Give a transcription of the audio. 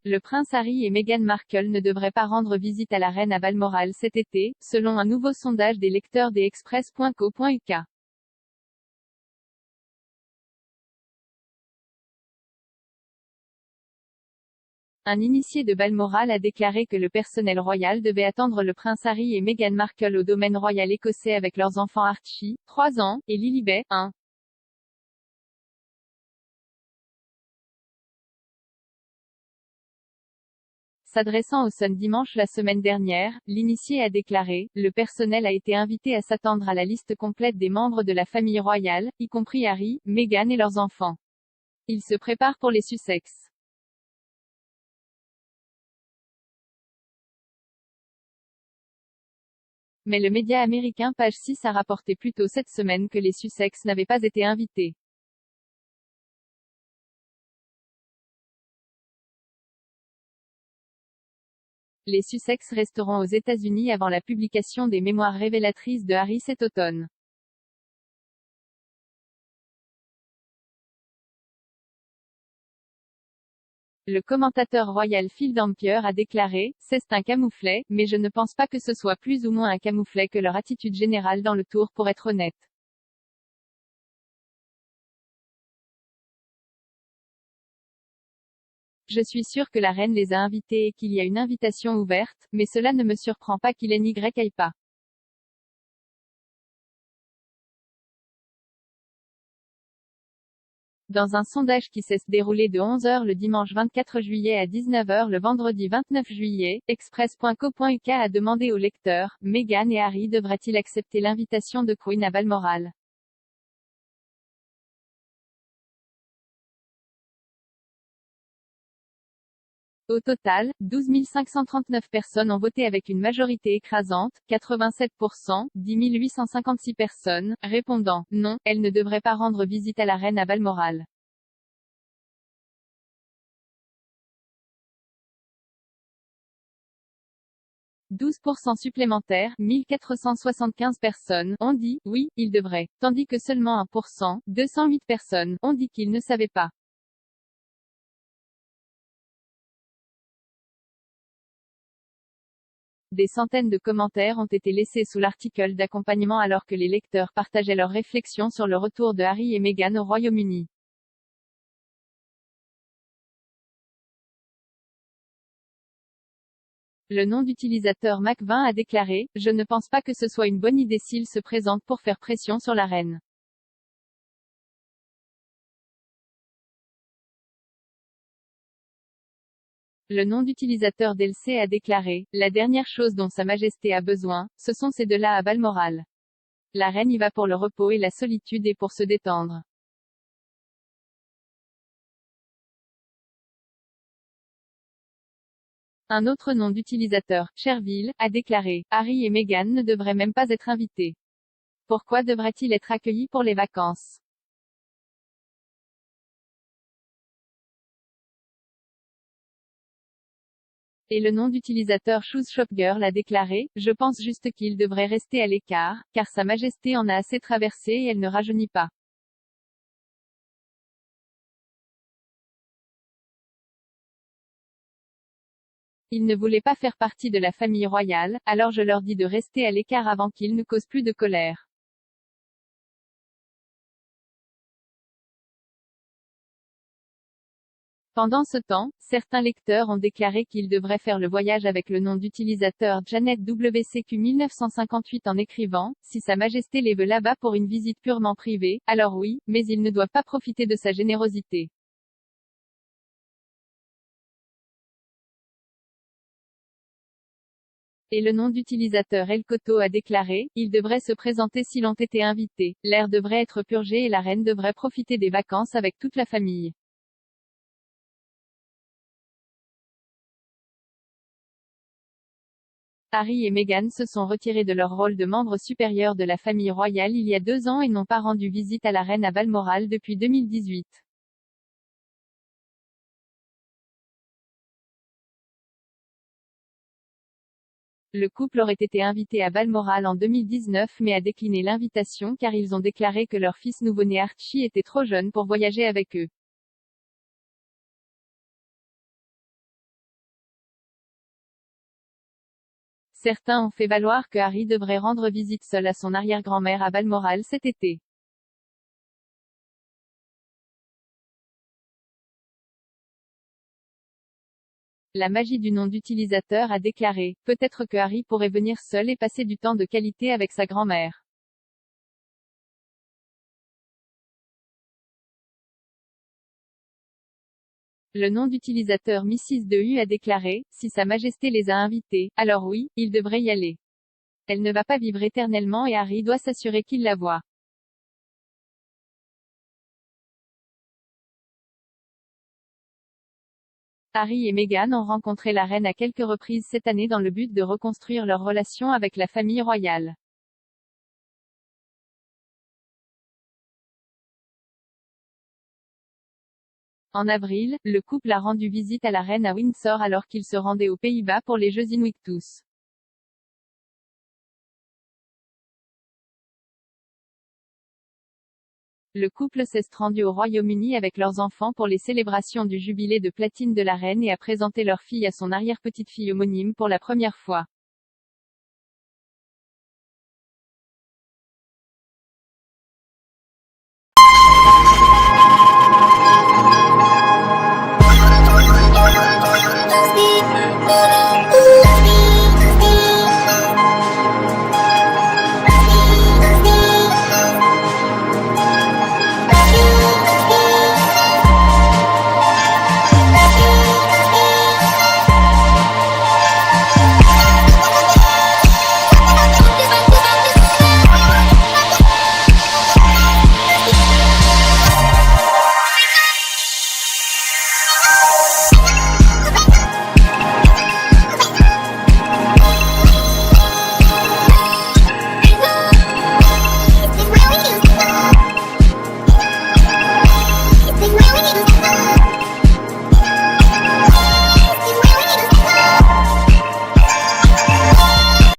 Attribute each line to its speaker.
Speaker 1: le prince Harry et Meghan Markle ne devraient pas rendre visite à la reine à Balmoral cet été, selon un nouveau sondage des lecteurs des Express.co.uk. Un initié de Balmoral a déclaré que le personnel royal devait attendre le prince Harry et Meghan Markle au domaine royal écossais avec leurs enfants Archie, 3 ans, et Lilibet, 1. S'adressant au Sun dimanche la semaine dernière, l'initié a déclaré: « Le personnel a été invité à s'attendre à la liste complète des membres de la famille royale, y compris Harry, Meghan et leurs enfants. Ils se préparent pour les Sussex. » Mais le média américain Page 6 a rapporté plus tôt cette semaine que les Sussex n'avaient pas été invités. Les Sussex resteront aux États-Unis avant la publication des mémoires révélatrices de Harry cet automne. Le commentateur royal Phil Dampier a déclaré: « C'est un camouflet, mais je ne pense pas que ce soit plus ou moins un camouflet que leur attitude générale dans le tour pour être honnête. Je suis sûr que la reine les a invités et qu'il y a une invitation ouverte, mais cela ne me surprend pas qu'il n'y aille pas. » Dans un sondage qui s'est déroulé de 11 h le dimanche 24 juillet à 19 h le vendredi 29 juillet, Express.co.uk a demandé aux lecteurs: « Meghan et Harry devraient-ils accepter l'invitation de Queen à Balmoral ? » Au total, 12 539 personnes ont voté avec une majorité écrasante, 87%, 10 856 personnes, répondant « Non, elle ne devrait pas rendre visite à la reine à Balmoral. » 12% supplémentaires, 1475 personnes, ont dit « Oui, il devrait », tandis que seulement 1%, 208 personnes, ont dit qu'ils ne savaient pas. Des centaines de commentaires ont été laissés sous l'article d'accompagnement alors que les lecteurs partageaient leurs réflexions sur le retour de Harry et Meghan au Royaume-Uni. Le nom d'utilisateur Mac20 a déclaré: « Je ne pense pas que ce soit une bonne idée s'il se présente pour faire pression sur la reine. » Le nom d'utilisateur Delcey a déclaré: « La dernière chose dont Sa Majesté a besoin, ce sont ces deux-là à Balmoral. La reine y va pour le repos et la solitude et pour se détendre. » Un autre nom d'utilisateur, Cherville, a déclaré: « Harry et Meghan ne devraient même pas être invités. Pourquoi devraient-ils être accueillis pour les vacances ? » Et le nom d'utilisateur ChooseShopGirl a déclaré: « Je pense juste qu'il devrait rester à l'écart, car Sa Majesté en a assez traversé et elle ne rajeunit pas. » Ils ne voulaient pas faire partie de la famille royale, alors je leur dis de rester à l'écart avant qu'ils ne causent plus de colère. Pendant ce temps, certains lecteurs ont déclaré qu'ils devraient faire le voyage avec le nom d'utilisateur Janet WCQ 1958 en écrivant: « Si Sa Majesté les veut là-bas pour une visite purement privée, alors oui, mais ils ne doivent pas profiter de sa générosité. » Et le nom d'utilisateur El Coto a déclaré: « Ils devraient se présenter s'ils ont été invités, l'air devrait être purgé et la reine devrait profiter des vacances avec toute la famille. » Harry et Meghan se sont retirés de leur rôle de membres supérieurs de la famille royale il y a 2 ans et n'ont pas rendu visite à la reine à Balmoral depuis 2018. Le couple aurait été invité à Balmoral en 2019 mais a décliné l'invitation car ils ont déclaré que leur fils nouveau-né Archie était trop jeune pour voyager avec eux. Certains ont fait valoir que Harry devrait rendre visite seul à son arrière-grand-mère à Balmoral cet été. La magie du nom d'utilisateur a déclaré, peut-être que Harry pourrait venir seul et passer du temps de qualité avec sa grand-mère. Le nom d'utilisateur Mrs. de U a déclaré, si Sa Majesté les a invités, alors oui, il devrait y aller. Elle ne va pas vivre éternellement et Harry doit s'assurer qu'il la voit. Harry et Meghan ont rencontré la reine à quelques reprises cette année dans le but de reconstruire leur relation avec la famille royale. En avril, le couple a rendu visite à la reine à Windsor alors qu'il se rendait aux Pays-Bas pour les Jeux Invictus. Le couple s'est rendu au Royaume-Uni avec leurs enfants pour les célébrations du jubilé de platine de la reine et a présenté leur fille à son arrière-petite-fille homonyme pour la première fois.